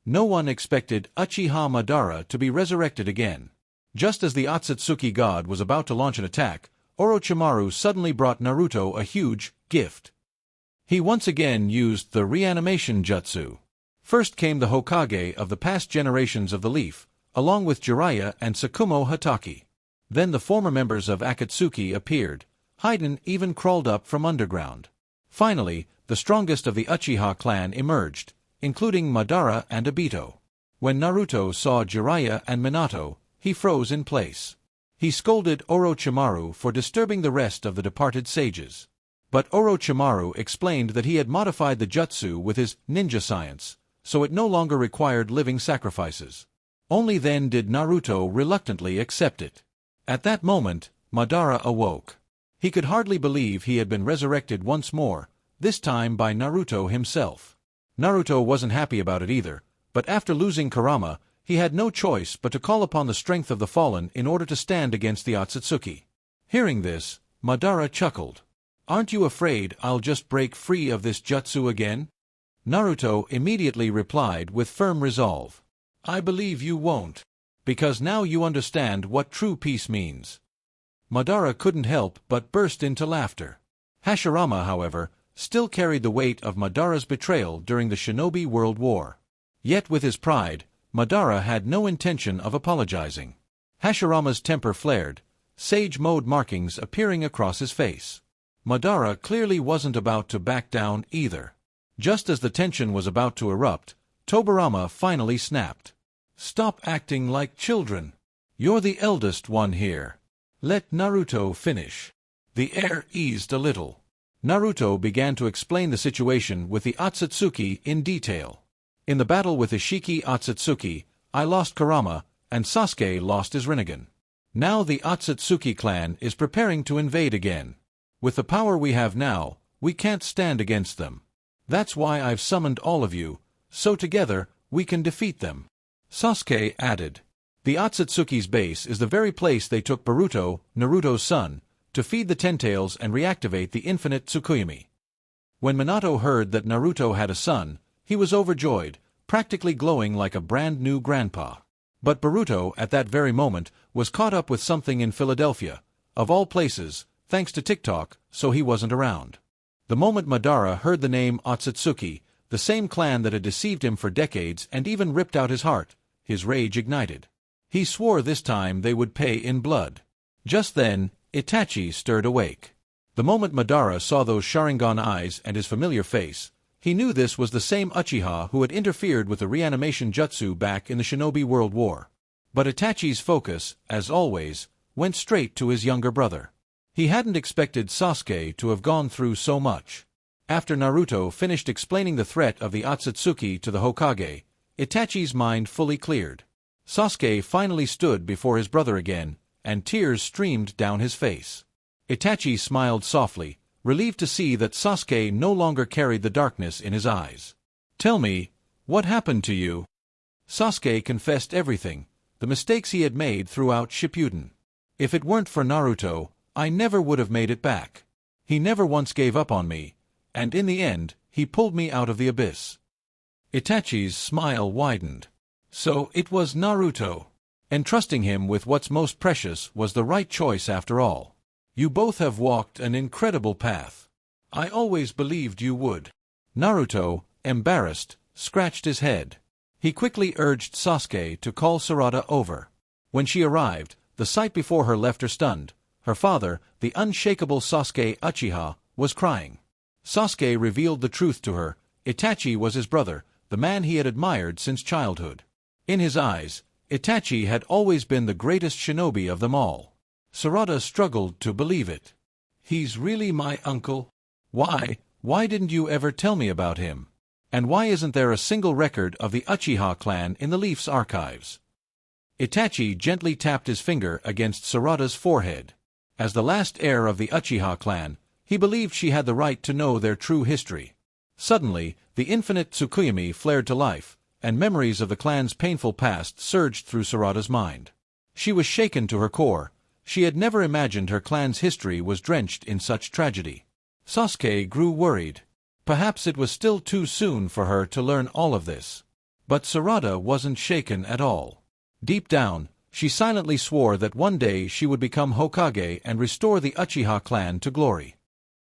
No one expected Uchiha Madara to be resurrected again. Just as the Otsutsuki god was about to launch an attack, Orochimaru suddenly brought Naruto a huge gift. He once again used the reanimation jutsu. First came the Hokage of the past generations of the Leaf, along with Jiraiya and Tsukumo Hatake. Then the former members of Akatsuki appeared. Haiden even crawled up from underground. Finally, the strongest of the Uchiha clan emerged, including Madara and Obito. When Naruto saw Jiraiya and Minato, he froze in place. He scolded Orochimaru for disturbing the rest of the departed sages. But Orochimaru explained that he had modified the jutsu with his ninja science, so it no longer required living sacrifices. Only then did Naruto reluctantly accept it. At that moment, Madara awoke. He could hardly believe he had been resurrected once more, this time by Naruto himself. Naruto wasn't happy about it either, but after losing Kurama, he had no choice but to call upon the strength of the fallen in order to stand against the Otsutsuki. Hearing this, Madara chuckled. "Aren't you afraid I'll just break free of this jutsu again?" Naruto immediately replied with firm resolve. "I believe you won't. Because now you understand what true peace means." Madara couldn't help but burst into laughter. Hashirama, however, still carried the weight of Madara's betrayal during the Shinobi World War. Yet with his pride, Madara had no intention of apologizing. Hashirama's temper flared, sage mode markings appearing across his face. Madara clearly wasn't about to back down either. Just as the tension was about to erupt, Tobirama finally snapped. "Stop acting like children. You're the eldest one here. Let Naruto finish." The air eased a little. Naruto began to explain the situation with the Otsutsuki in detail. "In the battle with Ishiki Otsutsuki, I lost Kurama, and Sasuke lost his Rinnegan. Now the Otsutsuki clan is preparing to invade again. With the power we have now, we can't stand against them. That's why I've summoned all of you, so together we can defeat them." Sasuke added, "The Otsutsuki's base is the very place they took Boruto, Naruto's son, to feed the Ten-Tails and reactivate the infinite Tsukuyomi." When Minato heard that Naruto had a son, he was overjoyed, practically glowing like a brand-new grandpa. But Boruto, at that very moment, was caught up with something in Philadelphia, of all places, thanks to TikTok, so he wasn't around. The moment Madara heard the name Otsutsuki, the same clan that had deceived him for decades and even ripped out his heart, his rage ignited. He swore this time they would pay in blood. Just then, Itachi stirred awake. The moment Madara saw those Sharingan eyes and his familiar face, he knew this was the same Uchiha who had interfered with the reanimation jutsu back in the Shinobi World War. But Itachi's focus, as always, went straight to his younger brother. He hadn't expected Sasuke to have gone through so much. After Naruto finished explaining the threat of the Otsutsuki to the Hokage, Itachi's mind fully cleared. Sasuke finally stood before his brother again, and tears streamed down his face. Itachi smiled softly, relieved to see that Sasuke no longer carried the darkness in his eyes. "Tell me, what happened to you?" Sasuke confessed everything, the mistakes he had made throughout Shippuden. "If it weren't for Naruto, I never would have made it back. He never once gave up on me, and in the end, he pulled me out of the abyss." Itachi's smile widened. So it was Naruto. Entrusting him with what's most precious was the right choice after all. "You both have walked an incredible path. I always believed you would." Naruto, embarrassed, scratched his head. He quickly urged Sasuke to call Sarada over. When she arrived, the sight before her left her stunned. Her father, the unshakable Sasuke Uchiha, was crying. Sasuke revealed the truth to her. Itachi was his brother, the man he had admired since childhood. In his eyes, Itachi had always been the greatest shinobi of them all. Sarada struggled to believe it. "He's really my uncle? Why didn't you ever tell me about him? And why isn't there a single record of the Uchiha clan in the Leaf's archives?" Itachi gently tapped his finger against Sarada's forehead. As the last heir of the Uchiha clan, he believed she had the right to know their true history. Suddenly, the infinite Tsukuyomi flared to life, and memories of the clan's painful past surged through Sarada's mind. She was shaken to her core. She had never imagined her clan's history was drenched in such tragedy. Sasuke grew worried. Perhaps it was still too soon for her to learn all of this. But Sarada wasn't shaken at all. Deep down, she silently swore that one day she would become Hokage and restore the Uchiha clan to glory.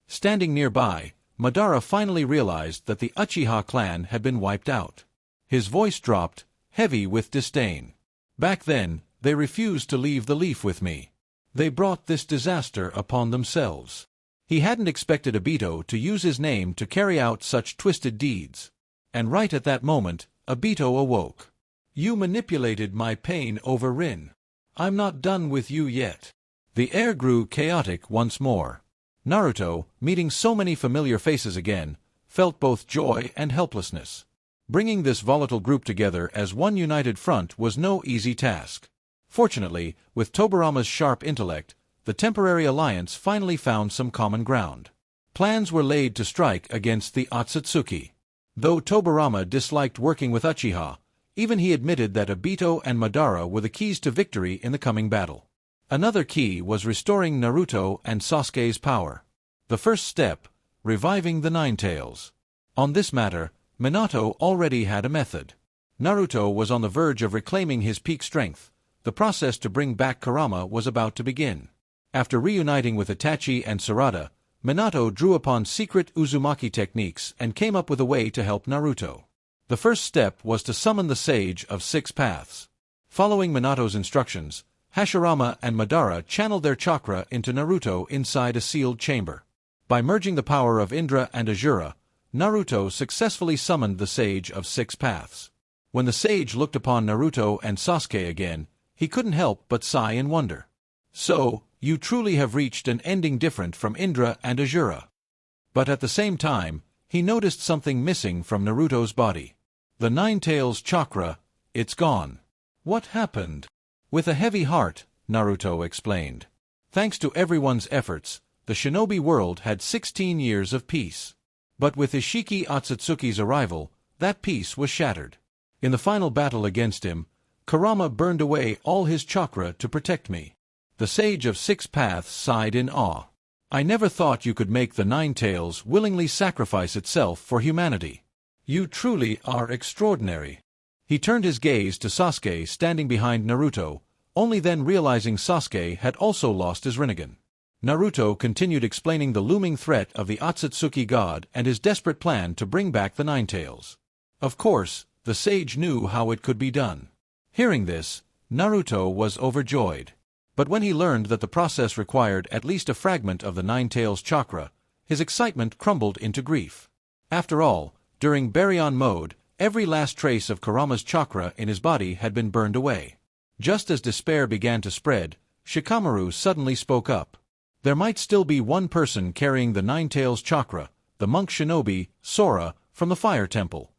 Standing nearby, Madara finally realized that the Uchiha clan had been wiped out. His voice dropped, heavy with disdain. Back then, they refused to leave the leaf with me. They brought this disaster upon themselves. He hadn't expected Obito to use his name to carry out such twisted deeds. And right at that moment, Obito awoke. You manipulated my pain over Rin. I'm not done with you yet. The air grew chaotic once more. Naruto, meeting so many familiar faces again, felt both joy and helplessness. Bringing this volatile group together as one united front was no easy task. Fortunately, with Tobirama's sharp intellect, the temporary alliance finally found some common ground. Plans were laid to strike against the Otsutsuki. Though Tobirama disliked working with Uchiha, even he admitted that Obito and Madara were the keys to victory in the coming battle. Another key was restoring Naruto and Sasuke's power. The first step, reviving the Nine Tails. On this matter, Minato already had a method. Naruto was on the verge of reclaiming his peak strength. The process to bring back Kurama was about to begin. After reuniting with Itachi and Sarada, Minato drew upon secret Uzumaki techniques and came up with a way to help Naruto. The first step was to summon the Sage of Six Paths. Following Minato's instructions, Hashirama and Madara channeled their chakra into Naruto inside a sealed chamber. By merging the power of Indra and Asura, Naruto successfully summoned the Sage of Six Paths. When the sage looked upon Naruto and Sasuke again, he couldn't help but sigh in wonder. So, you truly have reached an ending different from Indra and Asura. But at the same time, he noticed something missing from Naruto's body. The Nine Tails chakra, it's gone. What happened? With a heavy heart, Naruto explained. Thanks to everyone's efforts, the shinobi world had 16 years of peace. But with Ishiki Otsutsuki's arrival, that peace was shattered. In the final battle against him, Kurama burned away all his chakra to protect me. The Sage of Six Paths sighed in awe. I never thought you could make the Nine Tails willingly sacrifice itself for humanity. You truly are extraordinary. He turned his gaze to Sasuke standing behind Naruto, only then realizing Sasuke had also lost his Rinnegan. Naruto continued explaining the looming threat of the Otsutsuki god and his desperate plan to bring back the Nine Tails. Of course, the sage knew how it could be done. Hearing this, Naruto was overjoyed. But when he learned that the process required at least a fragment of the Nine Tails chakra, his excitement crumbled into grief. After all, during Baryon mode, every last trace of Kurama's chakra in his body had been burned away. Just as despair began to spread, Shikamaru suddenly spoke up. There might still be one person carrying the Nine Tails chakra, the monk shinobi, Sora, from the Fire Temple.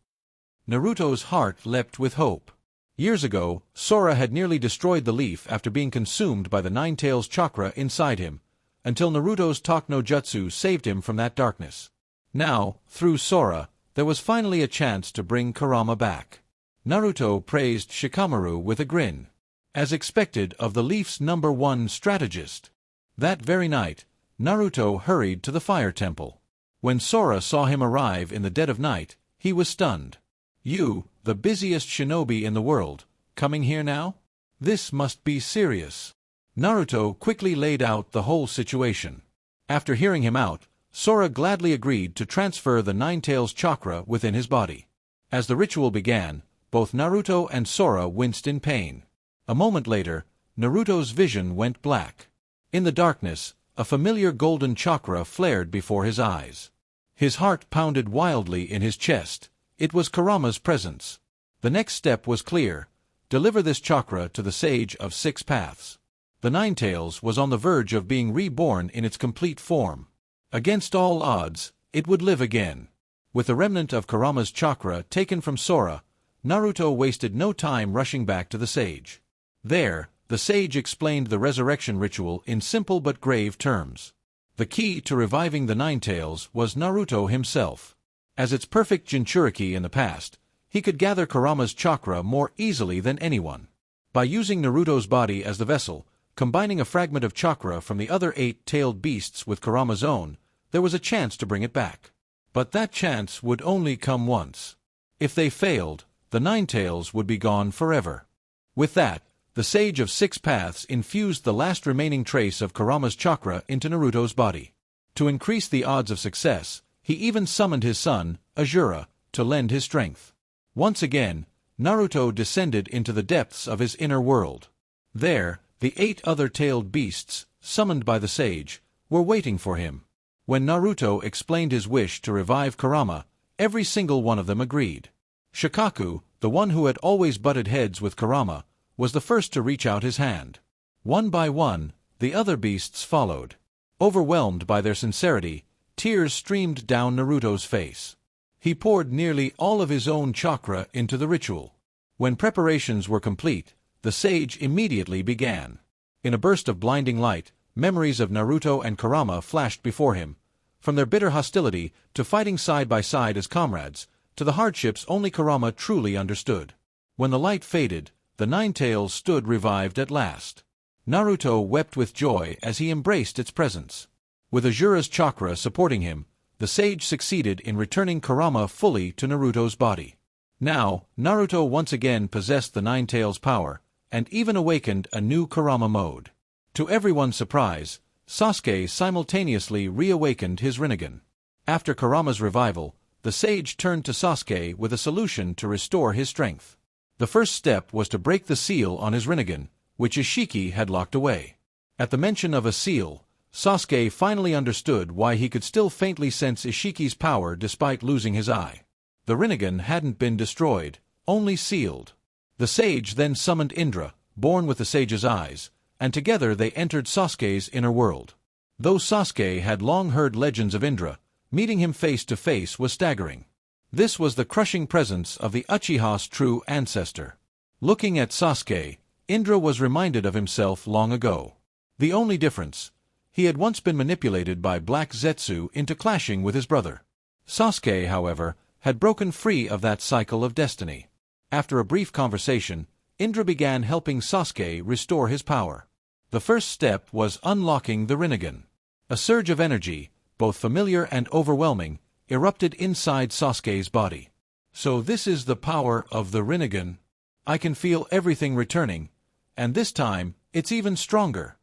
Naruto's heart leapt with hope. Years ago, Sora had nearly destroyed the leaf after being consumed by the Nine Tails chakra inside him, until Naruto's Talk no Jutsu saved him from that darkness. Now, through Sora, there was finally a chance to bring Kurama back. Naruto praised Shikamaru with a grin. As expected of the leaf's #1 strategist. That very night, Naruto hurried to the Fire Temple. When Sora saw him arrive in the dead of night, he was stunned. You, the busiest shinobi in the world, coming here now? This must be serious. Naruto quickly laid out the whole situation. After hearing him out, Sora gladly agreed to transfer the Nine Tails chakra within his body. As the ritual began, both Naruto and Sora winced in pain. A moment later, Naruto's vision went black. In the darkness, a familiar golden chakra flared before his eyes. His heart pounded wildly in his chest. It was Kurama's presence. The next step was clear. Deliver this chakra to the Sage of Six Paths. The Nine Tails was on the verge of being reborn in its complete form. Against all odds, it would live again. With the remnant of Kurama's chakra taken from Sora, Naruto wasted no time rushing back to the sage. There, the sage explained the resurrection ritual in simple but grave terms. The key to reviving the Nine Tails was Naruto himself. As its perfect Jinchuriki in the past, he could gather Kurama's chakra more easily than anyone. By using Naruto's body as the vessel, combining a fragment of chakra from the other 8-tailed beasts with Kurama's own, there was a chance to bring it back. But that chance would only come once. If they failed, the Nine Tails would be gone forever. With that, the Sage of Six Paths infused the last remaining trace of Kurama's chakra into Naruto's body. To increase the odds of success, he even summoned his son, Asura, to lend his strength. Once again, Naruto descended into the depths of his inner world. There, the 8 other tailed beasts, summoned by the sage, were waiting for him. When Naruto explained his wish to revive Kurama, every single one of them agreed. Shikaku, the one who had always butted heads with Kurama, was the first to reach out his hand. One by one, the other beasts followed. Overwhelmed by their sincerity, tears streamed down Naruto's face. He poured nearly all of his own chakra into the ritual. When preparations were complete, the sage immediately began. In a burst of blinding light, memories of Naruto and Kurama flashed before him, from their bitter hostility to fighting side by side as comrades, to the hardships only Kurama truly understood. When the light faded, the Nine Tails stood revived at last. Naruto wept with joy as he embraced its presence. With Asura's chakra supporting him, the sage succeeded in returning Kurama fully to Naruto's body. Now, Naruto once again possessed the Nine Tails' power, and even awakened a new Kurama mode. To everyone's surprise, Sasuke simultaneously reawakened his Rinnegan. After Kurama's revival, the sage turned to Sasuke with a solution to restore his strength. The first step was to break the seal on his Rinnegan, which Ishiki had locked away. At the mention of a seal, Sasuke finally understood why he could still faintly sense Ishiki's power despite losing his eye. The Rinnegan hadn't been destroyed, only sealed. The sage then summoned Indra, born with the sage's eyes, and together they entered Sasuke's inner world. Though Sasuke had long heard legends of Indra, meeting him face to face was staggering. This was the crushing presence of the Uchiha's true ancestor. Looking at Sasuke, Indra was reminded of himself long ago. The only difference, he had once been manipulated by Black Zetsu into clashing with his brother. Sasuke, however, had broken free of that cycle of destiny. After a brief conversation, Indra began helping Sasuke restore his power. The first step was unlocking the Rinnegan. A surge of energy, both familiar and overwhelming, erupted inside Sasuke's body. So this is the power of the Rinnegan. I can feel everything returning, and this time, it's even stronger.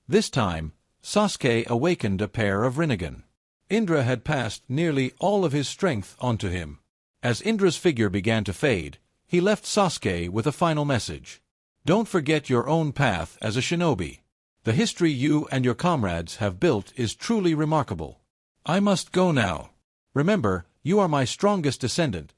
This time, Sasuke awakened a pair of Rinnegan. Indra had passed nearly all of his strength onto him. As Indra's figure began to fade, he left Sasuke with a final message. Don't forget your own path as a shinobi. The history you and your comrades have built is truly remarkable. I must go now. Remember, you are my strongest descendant,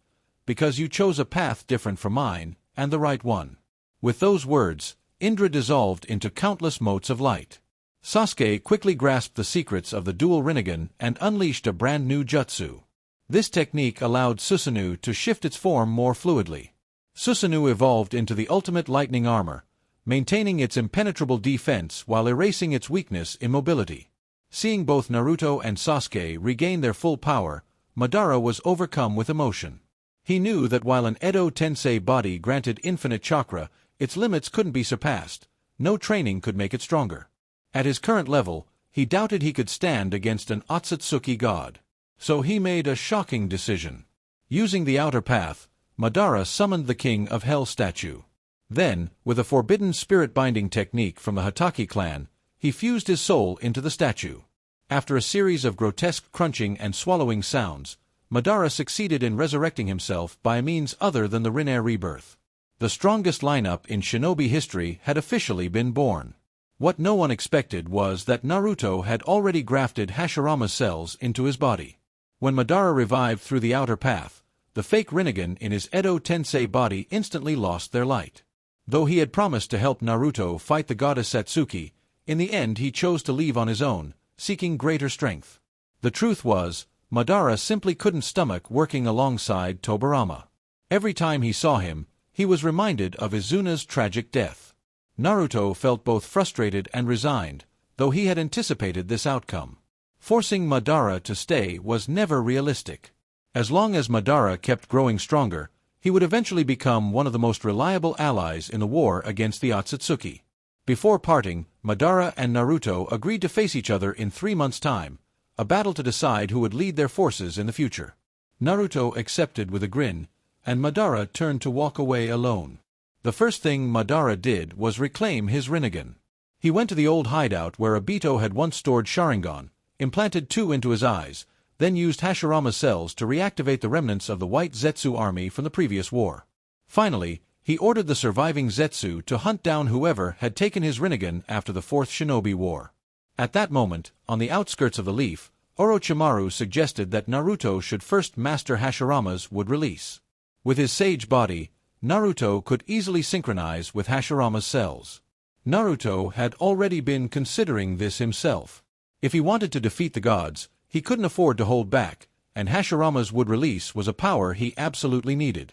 because you chose a path different from mine, and the right one. With those words, Indra dissolved into countless motes of light. Sasuke quickly grasped the secrets of the dual Rinnegan and unleashed a brand new jutsu. This technique allowed Susanoo to shift its form more fluidly. Susanoo evolved into the ultimate lightning armor, maintaining its impenetrable defense while erasing its weakness in mobility. Seeing both Naruto and Sasuke regain their full power, Madara was overcome with emotion. He knew that while an Edo Tensei body granted infinite chakra, its limits couldn't be surpassed. No training could make it stronger. At his current level, he doubted he could stand against an Otsutsuki god. So he made a shocking decision. Using the outer path, Madara summoned the King of Hell statue. Then, with a forbidden spirit-binding technique from the Hokage clan, he fused his soul into the statue. After a series of grotesque crunching and swallowing sounds, Madara succeeded in resurrecting himself by a means other than the Rinne rebirth. The strongest lineup in shinobi history had officially been born. What no one expected was that Naruto had already grafted Hashirama's cells into his body. When Madara revived through the outer path, the fake Rinnegan in his Edo Tensei body instantly lost their light. Though he had promised to help Naruto fight the goddess Satsuki, in the end he chose to leave on his own, seeking greater strength. The truth was, Madara simply couldn't stomach working alongside Tobirama. Every time he saw him, he was reminded of Izuna's tragic death. Naruto felt both frustrated and resigned, though he had anticipated this outcome. Forcing Madara to stay was never realistic. As long as Madara kept growing stronger, he would eventually become one of the most reliable allies in the war against the Otsutsuki. Before parting, Madara and Naruto agreed to face each other in 3 months' time, a battle to decide who would lead their forces in the future. Naruto accepted with a grin, and Madara turned to walk away alone. The first thing Madara did was reclaim his Rinnegan. He went to the old hideout where Obito had once stored Sharingan, implanted 2 into his eyes, then used Hashirama's cells to reactivate the remnants of the White Zetsu army from the previous war. Finally, he ordered the surviving Zetsu to hunt down whoever had taken his Rinnegan after the Fourth Shinobi War. At that moment, on the outskirts of the leaf, Orochimaru suggested that Naruto should first master Hashirama's wood release. With his sage body, Naruto could easily synchronize with Hashirama's cells. Naruto had already been considering this himself. If he wanted to defeat the gods, he couldn't afford to hold back, and Hashirama's wood release was a power he absolutely needed.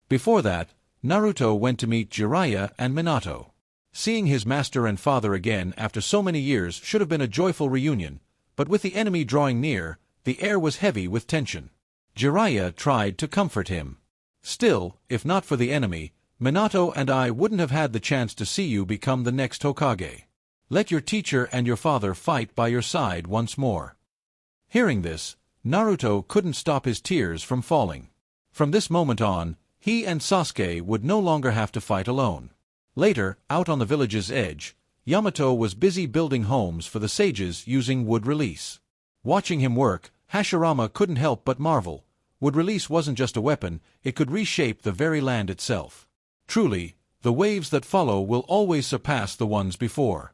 Before that, Naruto went to meet Jiraiya and Minato. Seeing his master and father again after so many years should have been a joyful reunion, but with the enemy drawing near, the air was heavy with tension. Jiraiya tried to comfort him. Still, if not for the enemy, Minato and I wouldn't have had the chance to see you become the next Hokage. Let your teacher and your father fight by your side once more. Hearing this, Naruto couldn't stop his tears from falling. From this moment on, he and Sasuke would no longer have to fight alone. Later, out on the village's edge, Yamato was busy building homes for the sages using wood release. Watching him work, Hashirama couldn't help but marvel. Wood release wasn't just a weapon, it could reshape the very land itself. Truly, the waves that follow will always surpass the ones before.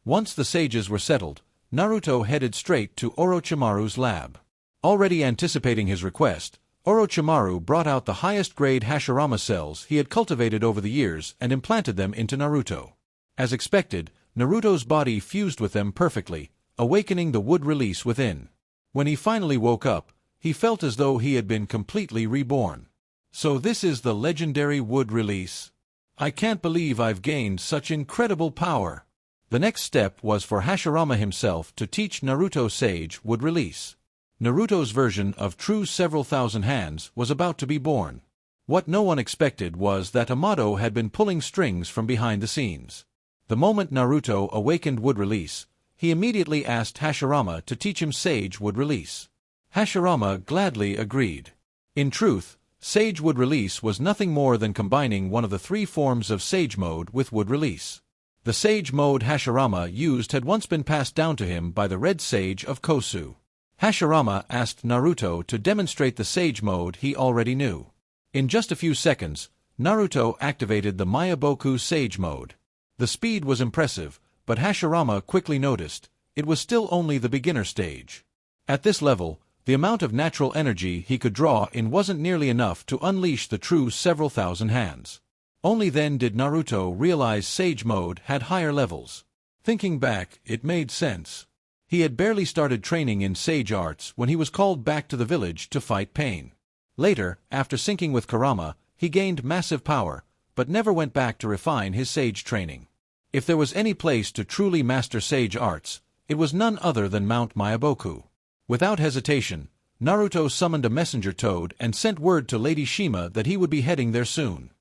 Once the sages were settled, Naruto headed straight to Orochimaru's lab. Already anticipating his request, Orochimaru brought out the highest-grade Hashirama cells he had cultivated over the years and implanted them into Naruto. As expected, Naruto's body fused with them perfectly, awakening the wood release within. When he finally woke up, he felt as though he had been completely reborn. So this is the legendary wood release. I can't believe I've gained such incredible power. The next step was for Hashirama himself to teach Naruto Sage wood release. Naruto's version of true several thousand hands was about to be born. What no one expected was that Amato had been pulling strings from behind the scenes. The moment Naruto awakened wood release, he immediately asked Hashirama to teach him Sage wood release. Hashirama gladly agreed. In truth, Sage wood release was nothing more than combining one of the 3 forms of Sage mode with wood release. The Sage mode Hashirama used had once been passed down to him by the Red Sage of Kosu. Hashirama asked Naruto to demonstrate the Sage mode he already knew. In just a few seconds, Naruto activated the Myaboku Sage mode. The speed was impressive, but Hashirama quickly noticed, it was still only the beginner stage. At this level, the amount of natural energy he could draw in wasn't nearly enough to unleash the true several thousand hands. Only then did Naruto realize Sage mode had higher levels. Thinking back, it made sense. He had barely started training in Sage arts when he was called back to the village to fight Pain. Later, after syncing with Kurama, he gained massive power, but never went back to refine his Sage training. If there was any place to truly master Sage arts, it was none other than Mount Myaboku. Without hesitation, Naruto summoned a messenger toad and sent word to Lady Shima that he would be heading there soon.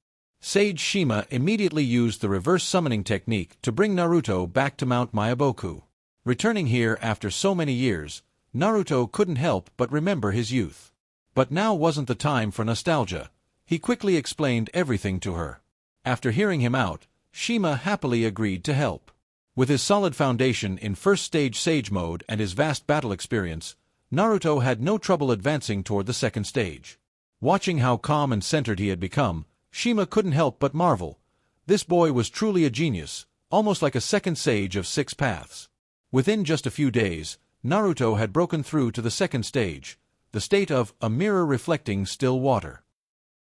Sage Shima immediately used the reverse summoning technique to bring Naruto back to Mount Myaboku. Returning here after so many years, Naruto couldn't help but remember his youth. But now wasn't the time for nostalgia. He quickly explained everything to her. After hearing him out, Shima happily agreed to help. With his solid foundation in first stage Sage mode and his vast battle experience, Naruto had no trouble advancing toward the second stage. Watching how calm and centered he had become, Shima couldn't help but marvel. This boy was truly a genius, almost like a second sage of 6 paths. Within just a few days, Naruto had broken through to the second stage, the state of a mirror reflecting still water.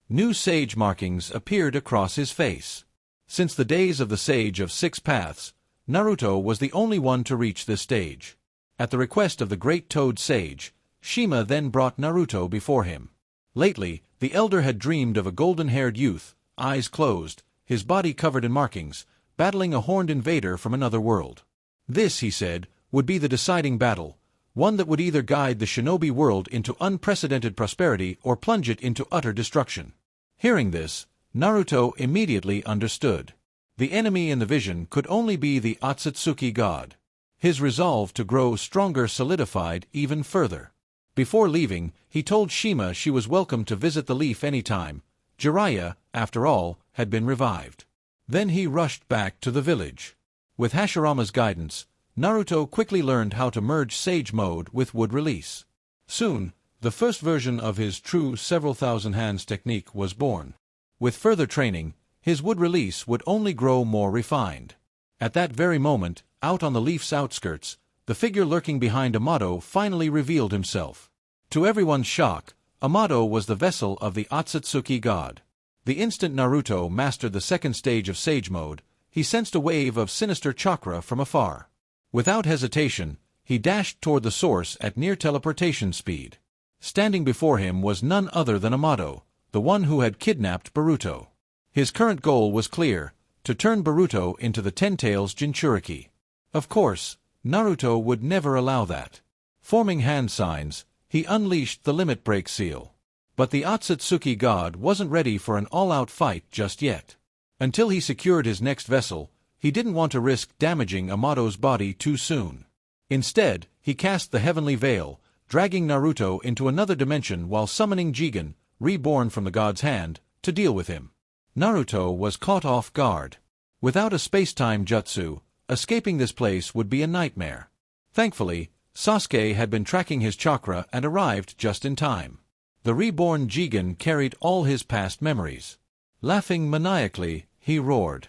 New sage markings appeared across his face. Since the days of the Sage of 6 Paths, Naruto was the only one to reach this stage. At the request of the great Toad Sage, Shima then brought Naruto before him. Lately, the elder had dreamed of a golden-haired youth, eyes closed, his body covered in markings, battling a horned invader from another world. This, he said, would be the deciding battle, one that would either guide the shinobi world into unprecedented prosperity or plunge it into utter destruction. Hearing this, Naruto immediately understood. The enemy in the vision could only be the Otsutsuki god. His resolve to grow stronger solidified even further. Before leaving, he told Shima she was welcome to visit the leaf anytime, Jiraiya, after all, had been revived. Then he rushed back to the village. With Hashirama's guidance, Naruto quickly learned how to merge Sage Mode with Wood Release. Soon, the first version of his true several thousand hands technique was born. With further training, his Wood Release would only grow more refined. At that very moment, out on the leaf's outskirts, the figure lurking behind Amato finally revealed himself. To everyone's shock, Amato was the vessel of the Otsutsuki god. The instant Naruto mastered the second stage of Sage Mode, he sensed a wave of sinister chakra from afar. Without hesitation, he dashed toward the source at near teleportation speed. Standing before him was none other than Amato, the one who had kidnapped Boruto. His current goal was clear: to turn Boruto into the Ten-Tails Jinchuriki. Of course, Naruto would never allow that. Forming hand signs, he unleashed the Limit Break Seal. But the Otsutsuki god wasn't ready for an all-out fight just yet. Until he secured his next vessel, he didn't want to risk damaging Amato's body too soon. Instead, he cast the Heavenly Veil, dragging Naruto into another dimension while summoning Jigen, reborn from the god's hand, to deal with him. Naruto was caught off guard. Without a space-time jutsu, escaping this place would be a nightmare. Thankfully, Sasuke had been tracking his chakra and arrived just in time. The reborn Jigen carried all his past memories. Laughing maniacally, he roared,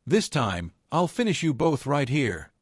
"This time, I'll finish you both right here."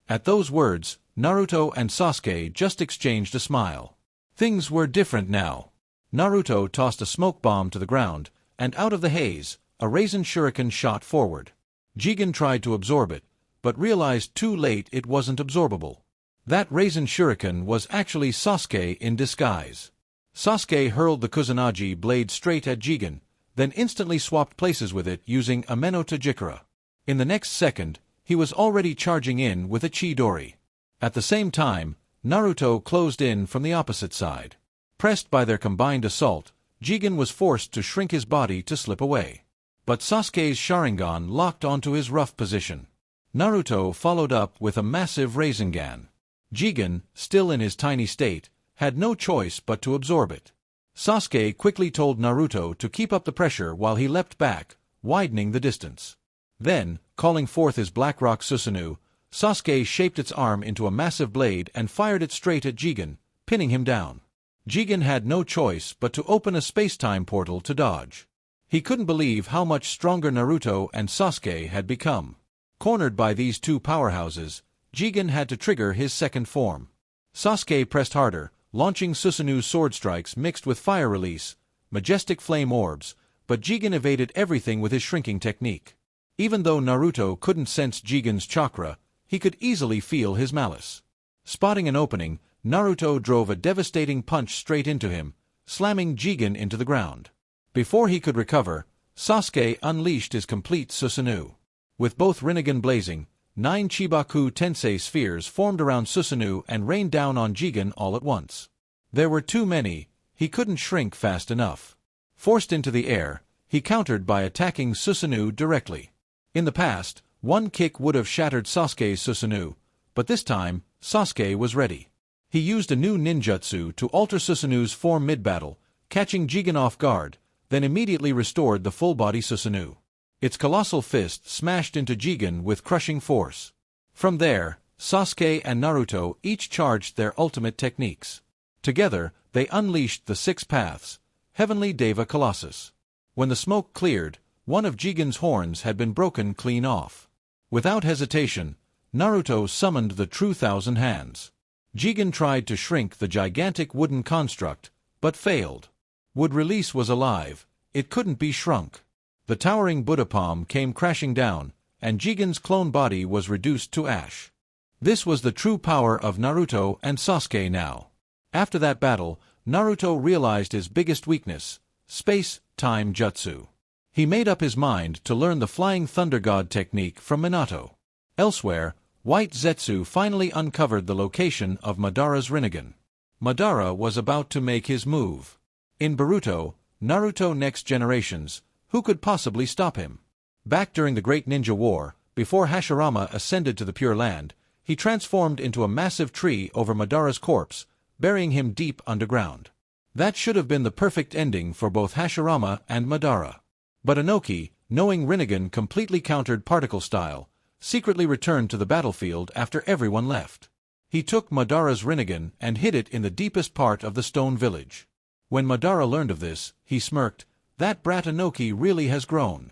At those words, Naruto and Sasuke just exchanged a smile. Things were different now. Naruto tossed a smoke bomb to the ground, and out of the haze, a Raisin Shuriken shot forward. Jigen tried to absorb it, but realized too late it wasn't absorbable. That Raisin Shuriken was actually Sasuke in disguise. Sasuke hurled the Kusanagi blade straight at Jigen, then instantly swapped places with it using Ameno Tajikura. In the next second, he was already charging in with a Chidori. At the same time, Naruto closed in from the opposite side. Pressed by their combined assault, Jigen was forced to shrink his body to slip away. But Sasuke's Sharingan locked onto his rough position. Naruto followed up with a massive Rasengan. Jigen, still in his tiny state, had no choice but to absorb it. Sasuke quickly told Naruto to keep up the pressure while he leapt back, widening the distance. Then, calling forth his Black Rock Susanoo, Sasuke shaped its arm into a massive blade and fired it straight at Jigen, pinning him down. Jigen had no choice but to open a space-time portal to dodge. He couldn't believe how much stronger Naruto and Sasuke had become. Cornered by these two powerhouses, Jigen had to trigger his second form. Sasuke pressed harder, launching Susanoo's sword strikes mixed with fire release, majestic flame orbs, but Jigen evaded everything with his shrinking technique. Even though Naruto couldn't sense Jigen's chakra, he could easily feel his malice. Spotting an opening, Naruto drove a devastating punch straight into him, slamming Jigen into the ground. Before he could recover, Sasuke unleashed his complete Susanoo. With both Rinnegan blazing, 9 Chibaku Tensei spheres formed around Susanoo and rained down on Jigen all at once. There were too many, he couldn't shrink fast enough. Forced into the air, he countered by attacking Susanoo directly. In the past, one kick would have shattered Sasuke's Susanoo, but this time, Sasuke was ready. He used a new ninjutsu to alter Susanoo's form mid-battle, catching Jigen off guard, then immediately restored the full-body Susanoo. Its colossal fist smashed into Jigen with crushing force. From there, Sasuke and Naruto each charged their ultimate techniques. Together, they unleashed the 6 paths, Heavenly Deva Colossus. When the smoke cleared, one of Jigen's horns had been broken clean off. Without hesitation, Naruto summoned the true Thousand Hands. Jigen tried to shrink the gigantic wooden construct, but failed. Wood Release was alive, it couldn't be shrunk. The towering Buddha palm came crashing down, and Jigen's clone body was reduced to ash. This was the true power of Naruto and Sasuke now. After that battle, Naruto realized his biggest weakness, space-time jutsu. He made up his mind to learn the Flying Thunder God technique from Minato. Elsewhere, White Zetsu finally uncovered the location of Madara's Rinnegan. Madara was about to make his move. In Boruto, Naruto Next Generations, who could possibly stop him? Back during the Great Ninja War, before Hashirama ascended to the Pure Land, he transformed into a massive tree over Madara's corpse, burying him deep underground. That should have been the perfect ending for both Hashirama and Madara. But Inoki, knowing Rinnegan completely countered particle style, secretly returned to the battlefield after everyone left. He took Madara's Rinnegan and hid it in the deepest part of the stone village. When Madara learned of this, he smirked, "That brat Inoki really has grown."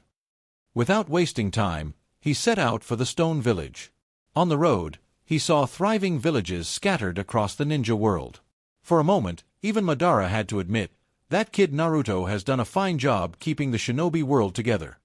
Without wasting time, he set out for the stone village. On the road, he saw thriving villages scattered across the ninja world. For a moment, even Madara had to admit, that kid Naruto has done a fine job keeping the shinobi world together.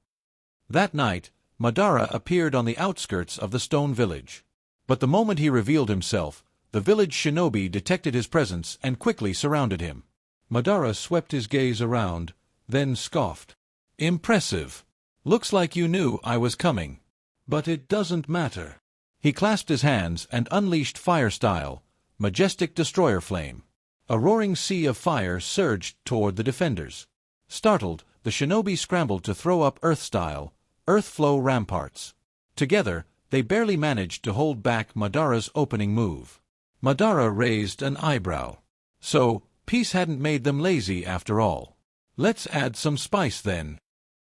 That night, Madara appeared on the outskirts of the stone village. But the moment he revealed himself, the village shinobi detected his presence and quickly surrounded him. Madara swept his gaze around, then scoffed. "Impressive. Looks like you knew I was coming. But it doesn't matter." He clasped his hands and unleashed fire style, majestic destroyer flame. A roaring sea of fire surged toward the defenders. Startled, the shinobi scrambled to throw up earth style, earth flow ramparts. Together, they barely managed to hold back Madara's opening move. Madara raised an eyebrow. So, peace hadn't made them lazy after all. Let's add some spice then.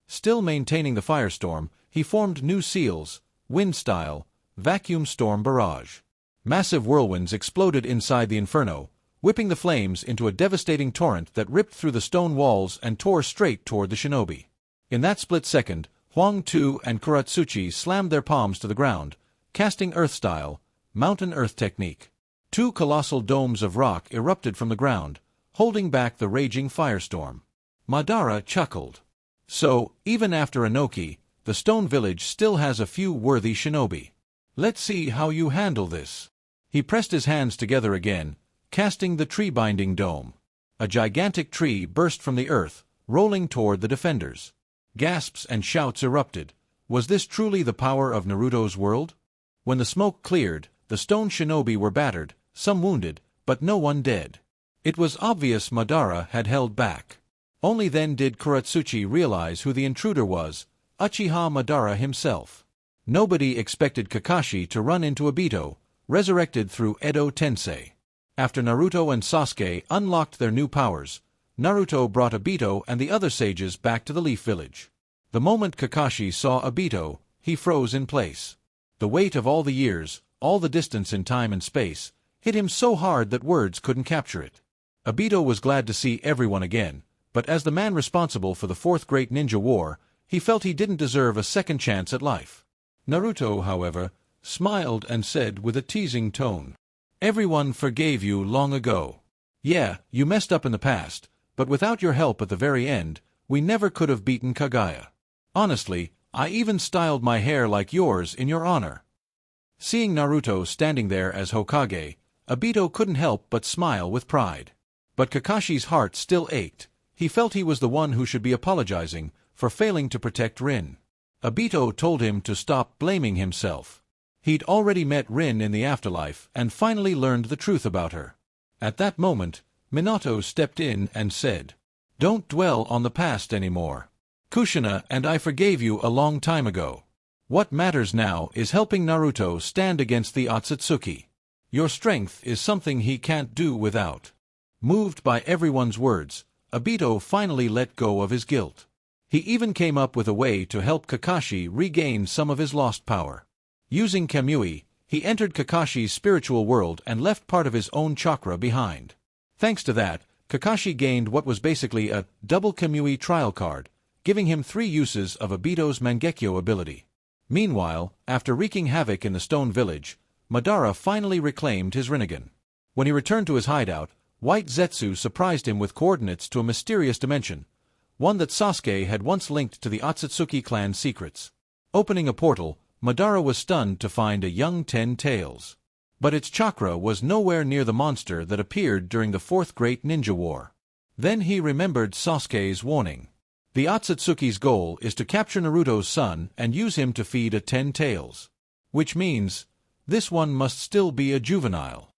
Still maintaining the firestorm, he formed new seals, wind style, vacuum storm barrage. Massive whirlwinds exploded inside the inferno, whipping the flames into a devastating torrent that ripped through the stone walls and tore straight toward the shinobi. In that split second, Huang Tu and Kuratsuchi slammed their palms to the ground, casting earth style, mountain earth technique. Two colossal domes of rock erupted from the ground, holding back the raging firestorm. Madara chuckled. So, even after Inoki, the stone village still has a few worthy shinobi. Let's see how you handle this. He pressed his hands together again, casting the tree-binding dome. A gigantic tree burst from the earth, rolling toward the defenders. Gasps and shouts erupted. Was this truly the power of Naruto's world? When the smoke cleared, the stone shinobi were battered, some wounded, but no one dead. It was obvious Madara had held back. Only then did Kuratsuchi realize who the intruder was, Uchiha Madara himself. Nobody expected Kakashi to run into Obito, resurrected through Edo Tensei. After Naruto and Sasuke unlocked their new powers, Naruto brought Obito and the other sages back to the Leaf Village. The moment Kakashi saw Obito, he froze in place. The weight of all the years, all the distance in time and space, hit him so hard that words couldn't capture it. Obito was glad to see everyone again, but as the man responsible for the Fourth Great Ninja War, he felt he didn't deserve a second chance at life. Naruto, however, smiled and said with a teasing tone, "Everyone forgave you long ago. Yeah, you messed up in the past, but without your help at the very end, we never could have beaten Kaguya. Honestly, I even styled my hair like yours in your honor." Seeing Naruto standing there as Hokage, Obito couldn't help but smile with pride. But Kakashi's heart still ached. He felt he was the one who should be apologizing for failing to protect Rin. Obito told him to stop blaming himself. He'd already met Rin in the afterlife and finally learned the truth about her. At that moment, Minato stepped in and said, "Don't dwell on the past anymore. Kushina and I forgave you a long time ago. What matters now is helping Naruto stand against the Otsutsuki. Your strength is something he can't do without." Moved by everyone's words, Obito finally let go of his guilt. He even came up with a way to help Kakashi regain some of his lost power. Using Kamui, he entered Kakashi's spiritual world and left part of his own chakra behind. Thanks to that, Kakashi gained what was basically a double Kamui trial card, giving him 3 uses of Obito's Mangekyo ability. Meanwhile, after wreaking havoc in the stone village, Madara finally reclaimed his Rinnegan. When he returned to his hideout, White Zetsu surprised him with coordinates to a mysterious dimension, one that Sasuke had once linked to the Otsutsuki clan's secrets. Opening a portal, Madara was stunned to find a young 10 Tails. But its chakra was nowhere near the monster that appeared during the Fourth Great Ninja War. Then he remembered Sasuke's warning. The Otsutsuki's goal is to capture Naruto's son and use him to feed a 10 Tails. Which means, this one must still be a juvenile.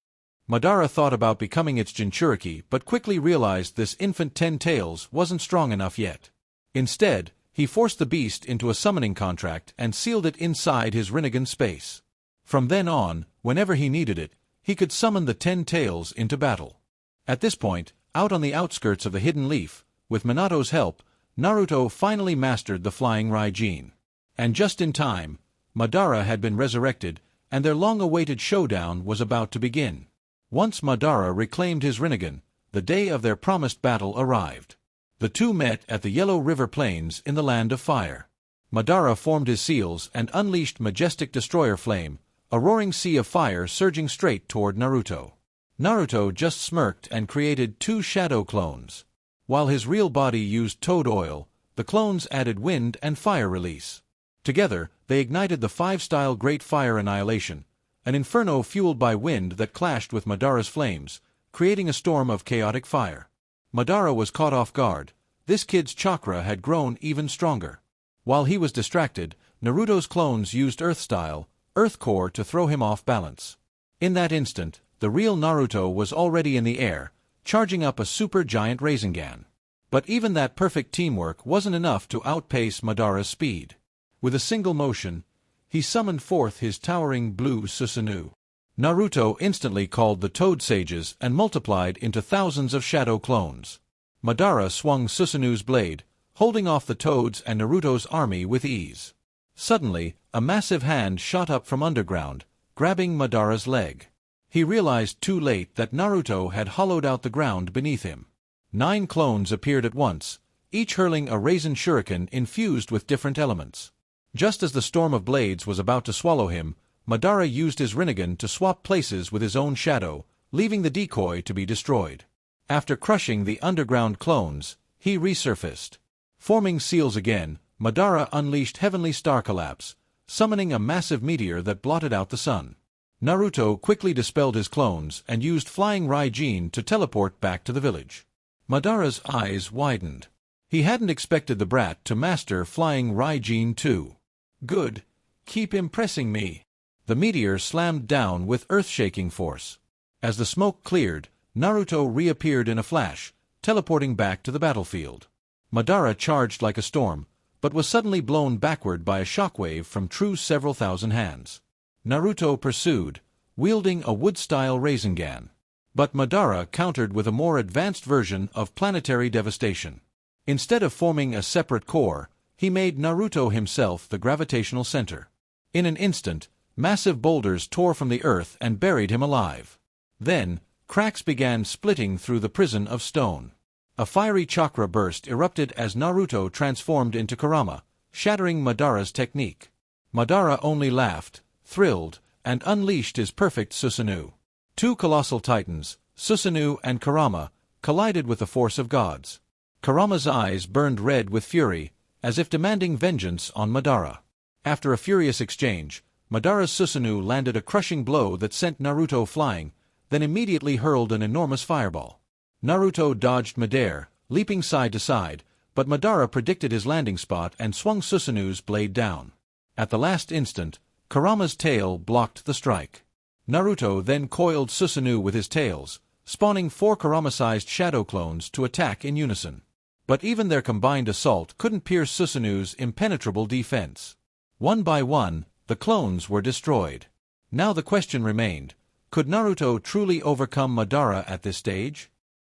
Madara thought about becoming its Jinchuriki but quickly realized this infant 10 Tails wasn't strong enough yet. Instead, he forced the beast into a summoning contract and sealed it inside his Rinnegan space. From then on, whenever he needed it, he could summon the 10 Tails into battle. At this point, Out on the outskirts of the Hidden Leaf, with Minato's help, Naruto finally mastered the flying Raijin. And just in time, Madara had been resurrected, and their long-awaited showdown was about to begin. Once Madara reclaimed his Rinnegan, the day of their promised battle arrived. The two met at the Yellow River Plains in the Land of Fire. Madara formed his seals and unleashed majestic destroyer flame, a roaring sea of fire surging straight toward Naruto. Naruto just smirked and created two shadow clones. While his real body used toad oil, the clones added wind and fire release. Together, they ignited the 5-style Great Fire Annihilation, an inferno fueled by wind that clashed with Madara's flames, creating a storm of chaotic fire. Madara was caught off guard. This kid's chakra had grown even stronger. While he was distracted, Naruto's clones used Earth-style, Earth Core to throw him off balance. In that instant, the real Naruto was already in the air, charging up a super giant Rasengan. But even that perfect teamwork wasn't enough to outpace Madara's speed. With a single motion, he summoned forth his towering blue Susanoo. Naruto instantly called the Toad Sages and multiplied into thousands of shadow clones. Madara swung Susanoo's blade, holding off the Toads and Naruto's army with ease. Suddenly, a massive hand shot up from underground, grabbing Madara's leg. He realized too late that Naruto had hollowed out the ground beneath him. 9 clones appeared at once, each hurling a Raisin Shuriken infused with different elements. Just as the storm of blades was about to swallow him, Madara used his Rinnegan to swap places with his own shadow, leaving the decoy to be destroyed. After crushing the underground clones, he resurfaced. Forming seals again, Madara unleashed Heavenly Star Collapse, summoning a massive meteor that blotted out the sun. Naruto quickly dispelled his clones and used Flying Raijin to teleport back to the village. Madara's eyes widened. He hadn't expected the brat to master Flying Raijin too. Good. Keep impressing me. The meteor slammed down with earth-shaking force. As the smoke cleared, Naruto reappeared in a flash, teleporting back to the battlefield. Madara charged like a storm, but was suddenly blown backward by a shockwave from True's several thousand hands. Naruto pursued, wielding a wood-style Rasengan. But Madara countered with a more advanced version of planetary devastation. Instead of forming a separate core, he made Naruto himself the gravitational center. In an instant, massive boulders tore from the earth and buried him alive. Then, cracks began splitting through the prison of stone. A fiery chakra burst erupted as Naruto transformed into Kurama, shattering Madara's technique. Madara only laughed, thrilled, and unleashed his perfect Susanoo. 2 colossal titans, Susanoo and Kurama, collided with the force of gods. Kurama's eyes burned red with fury, as if demanding vengeance on Madara. After a furious exchange, Madara's Susanoo landed a crushing blow that sent Naruto flying, then immediately hurled an enormous fireball. Naruto dodged midair, leaping side to side, but Madara predicted his landing spot and swung Susanoo's blade down. At the last instant, Kurama's tail blocked the strike. Naruto then coiled Susanoo with his tails, spawning 4 Kurama-sized shadow clones to attack in unison. But even their combined assault couldn't pierce Susanoo's impenetrable defense. One by one, the clones were destroyed. Now the question remained, could Naruto truly overcome Madara at this stage?